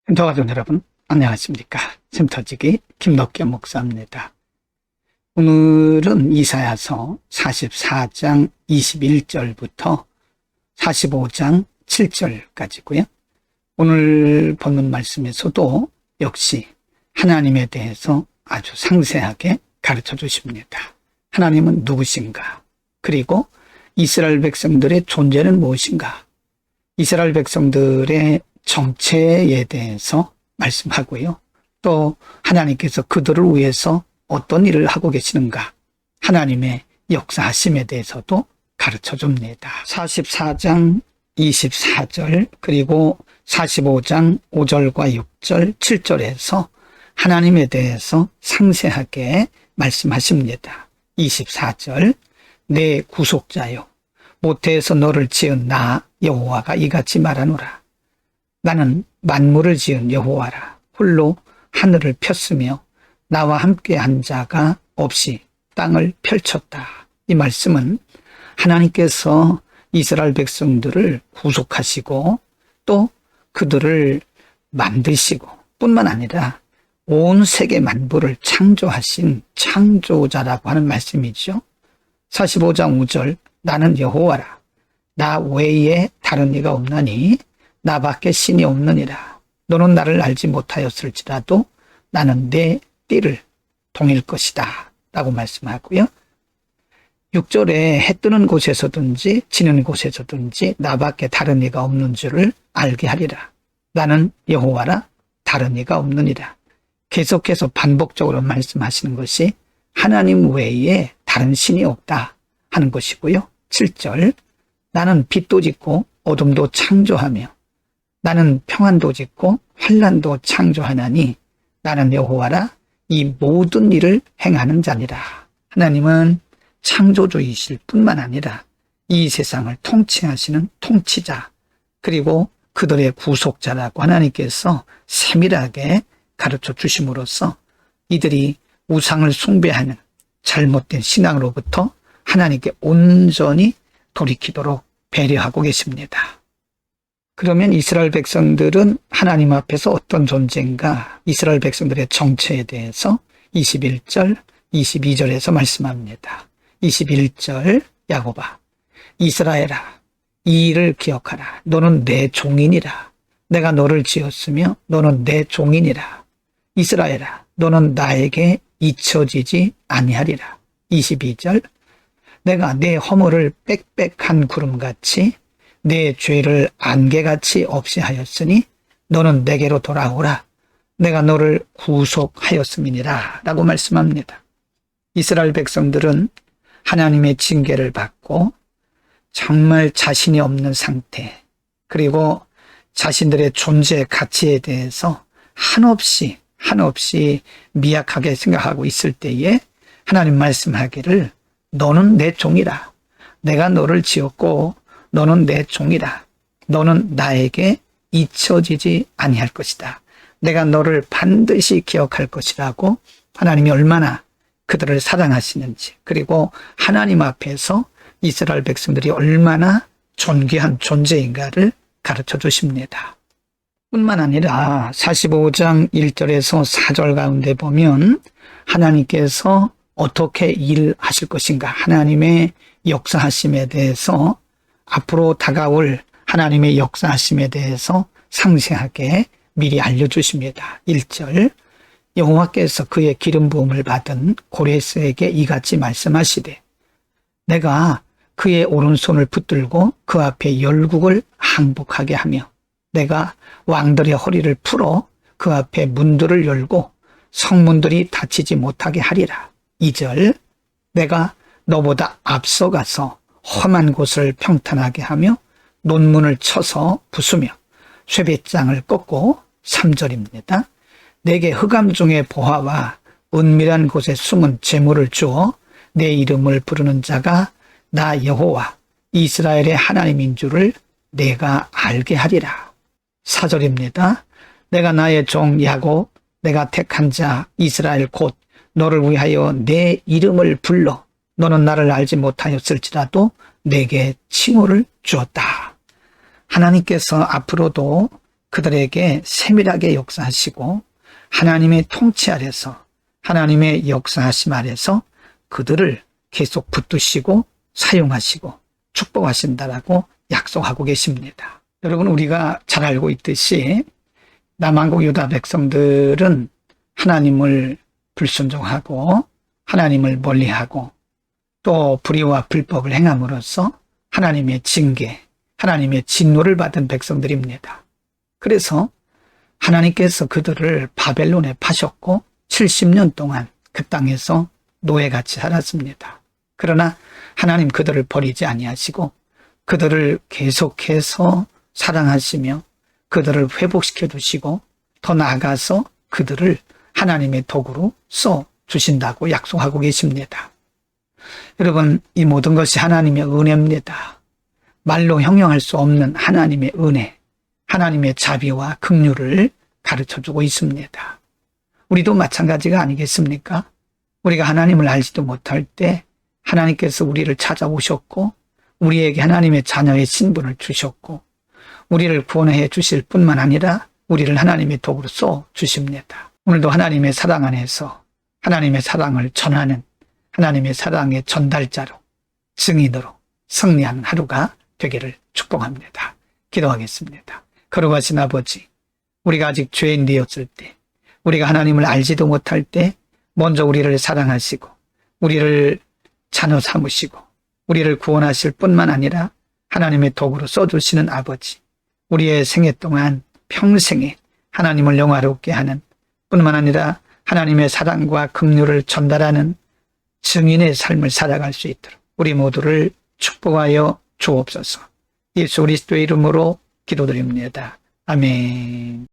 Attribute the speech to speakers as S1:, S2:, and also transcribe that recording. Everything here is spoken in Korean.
S1: 햄터가족 여러분 안녕하십니까. 샘터지기 김덕겸 목사입니다. 오늘은 이사야서 44장 21절부터 45장 7절까지고요. 오늘 본문 말씀에서도 역시 하나님에 대해서 아주 상세하게 가르쳐 주십니다. 하나님은 누구신가? 그리고 이스라엘 백성들의 존재는 무엇인가? 이스라엘 백성들의 정체에 대해서 말씀하고요. 또 하나님께서 그들을 위해서 어떤 일을 하고 계시는가? 하나님의 역사하심에 대해서도 가르쳐 줍니다. 44장 24절 그리고 45장 5절과 6절 7절에서 하나님에 대해서 상세하게 말씀하십니다. 24절 내 구속자요 모태에서 너를 지은 나 여호와가 이같이 말하노라. 나는 만물을 지은 여호와라. 홀로 하늘을 폈으며 나와 함께 한 자가 없이 땅을 펼쳤다. 이 말씀은 하나님께서 이스라엘 백성들을 구속하시고 또 그들을 만드시고 뿐만 아니라 온 세계 만물을 창조하신 창조자라고 하는 말씀이죠. 45장 5절 나는 여호와라. 나 외에 다른 이가 없나니 나밖에 신이 없느니라. 너는 나를 알지 못하였을지라도 나는 내 띠를 동일 것이다 라고 말씀하고요. 6절에 해 뜨는 곳에서든지 지는 곳에서든지 나밖에 다른 이가 없는 줄을 알게 하리라. 나는 여호와라. 다른 이가 없느니라. 계속해서 반복적으로 말씀하시는 것이 하나님 외에 다른 신이 없다 하는 것이고요. 7절 나는 빛도 짓고 어둠도 창조하며 나는 평안도 짓고 환난도 창조하나니 나는 여호와라. 이 모든 일을 행하는 자니라. 하나님은 창조주이실 뿐만 아니라 이 세상을 통치하시는 통치자 그리고 그들의 구속자라고 하나님께서 세밀하게 가르쳐 주심으로써 이들이 우상을 숭배하는 잘못된 신앙으로부터 하나님께 온전히 돌이키도록 배려하고 계십니다. 그러면 이스라엘 백성들은 하나님 앞에서 어떤 존재인가? 이스라엘 백성들의 정체에 대해서 21절, 22절에서 말씀합니다. 21절 야곱아 이스라엘아 이 일을 기억하라. 너는 내 종이니라. 내가 너를 지었으며 너는 내 종이니라. 이스라엘아 너는 나에게 잊혀지지 아니하리라. 22절 내가 내 허물을 빽빽한 구름같이 내 죄를 안개같이 없이 하였으니 너는 내게로 돌아오라. 내가 너를 구속하였음이니라 라고 말씀합니다. 이스라엘 백성들은 하나님의 징계를 받고 정말 자신이 없는 상태 그리고 자신들의 존재 가치에 대해서 한없이 미약하게 생각하고 있을 때에 하나님 말씀하기를 너는 내 종이라. 내가 너를 지었고 너는 내 종이라. 너는 나에게 잊혀지지 아니할 것이다. 내가 너를 반드시 기억할 것이라고 하나님이 얼마나 그들을 사랑하시는지 그리고 하나님 앞에서 이스라엘 백성들이 얼마나 존귀한 존재인가를 가르쳐 주십니다. 뿐만 아니라 45장 1절에서 4절 가운데 보면 하나님께서 어떻게 일하실 것인가 하나님의 역사하심에 대해서 앞으로 다가올 하나님의 역사하심에 대해서 상세하게 미리 알려주십니다. 1절 여호와께서 그의 기름 부음을 받은 고레스에게 이같이 말씀하시되 내가 그의 오른손을 붙들고 그 앞에 열국을 항복하게 하며 내가 왕들의 허리를 풀어 그 앞에 문들을 열고 성문들이 닫히지 못하게 하리라. 2절 내가 너보다 앞서가서 험한 곳을 평탄하게 하며 논문을 쳐서 부수며 쇠배장을 꺾고 3절입니다. 내게 흑암 중의 보화와 은밀한 곳에 숨은 재물을 주어 내 이름을 부르는 자가 나 여호와 이스라엘의 하나님인 줄을 내가 알게 하리라. 4절입니다. 내가 나의 종 야곱 내가 택한 자 이스라엘 곧 너를 위하여 내 이름을 불러 너는 나를 알지 못하였을지라도 내게 칭호를 주었다. 하나님께서 앞으로도 그들에게 세밀하게 역사하시고 하나님의 통치 아래서, 하나님의 역사하심 아래서 그들을 계속 붙드시고 사용하시고 축복하신다라고 약속하고 계십니다. 여러분, 우리가 잘 알고 있듯이 남한국 유다 백성들은 하나님을 불순종하고 하나님을 멀리하고 또 불의와 불법을 행함으로써 하나님의 징계, 하나님의 진노를 받은 백성들입니다. 그래서 하나님께서 그들을 바벨론에 파셨고 70년 동안 그 땅에서 노예같이 살았습니다. 그러나 하나님 그들을 버리지 아니하시고 그들을 계속해서 사랑하시며 그들을 회복시켜 두시고 더 나아가서 그들을 하나님의 도구로 써 주신다고 약속하고 계십니다. 여러분, 이 모든 것이 하나님의 은혜입니다. 말로 형용할 수 없는 하나님의 은혜, 하나님의 자비와 긍휼을 가르쳐주고 있습니다. 우리도 마찬가지가 아니겠습니까? 우리가 하나님을 알지도 못할 때 하나님께서 우리를 찾아오셨고 우리에게 하나님의 자녀의 신분을 주셨고 우리를 구원해 주실 뿐만 아니라 우리를 하나님의 도구로 써 주십니다. 오늘도 하나님의 사랑 안에서 하나님의 사랑을 전하는 하나님의 사랑의 전달자로, 증인으로 승리하는 하루가 되기를 축복합니다. 기도하겠습니다. 거룩하신 아버지, 우리가 아직 죄인 되었을 때, 우리가 하나님을 알지도 못할 때 먼저 우리를 사랑하시고 우리를 자녀 삼으시고 우리를 구원하실 뿐만 아니라 하나님의 도구로 써주시는 아버지, 우리의 생애 동안 평생에 하나님을 영화롭게 하는 뿐만 아니라 하나님의 사랑과 긍휼을 전달하는 증인의 삶을 살아갈 수 있도록 우리 모두를 축복하여 주옵소서. 예수 그리스도의 이름으로 기도드립니다. 아멘.